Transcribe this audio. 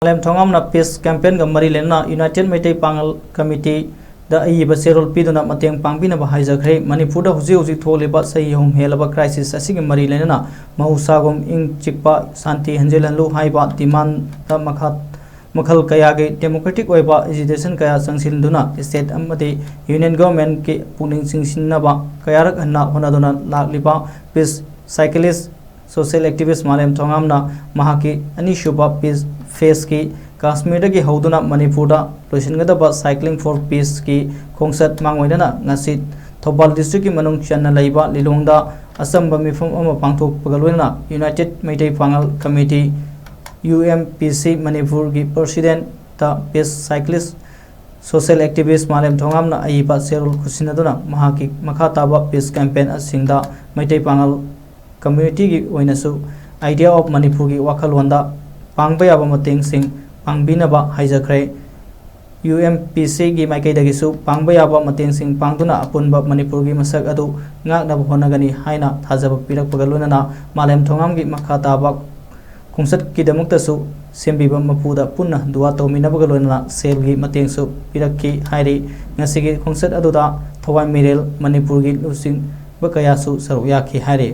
Malem thongam na peace campaign ga mari lenna United Meitei Pangal Committee da ai ba serol piduna mateng pangbina ba haijakre Manipur da huji tholeba sai hom helaba crisis asigi mari lenna mahusagom ing chikpa santi hanjelanlu haiba demand da makhal kaya ge democratic oiba agitation kaya sangsilnduna state amade union government ke puning singsinna ba kayarak anna honaduna lakliba peace cyclist social activist Malem thongam na mahaki ani shuba peace फेस की काश्मीर की हौदुना मणिपुर लोइसिनगदबा cycling for peace की खोंसत मांगोइना ngasi Thoubal district की मनुंग चन्ना लैबा लिलोंगदा असम मिफम अमा पांगथोकपगा लोइना United Meitei Pangal committee UMPC Manipur की प्रेसिडेंट ता peace cyclist social activist Malem थोंगामना आइबा सेरुल खुसिनदुना महाकी मखा ताबा पीस कैंपेन असिंगदा मेइतेई पांगल कम्युनिटी की ओइनासु आइडिया ऑफ मणिपुर की वाखलवंदा पांगबयाबा मतेंग सिंग पांगबिनाबा हाइजखरे UMPC की माइकैदगिसु पांगबयाबा मतेंग सिंग पांगदुना अपुनबा मणिपुर की मसक अदु ngaknaba honagani haina thajaba pirakpaga loinana Malem thongam की मखा ताबा खुंसत की दमक्तसु सेमबिबा मपुदा पुन्ना दुआ तौमिनाबगा लोइना सेल की मतेंगसु पिरक्की हाइरि ngasi की खुंसत अदुदा थवाई मिरेल मणिपुर की लुसिंग बकयासु सरुयाखी हाइरि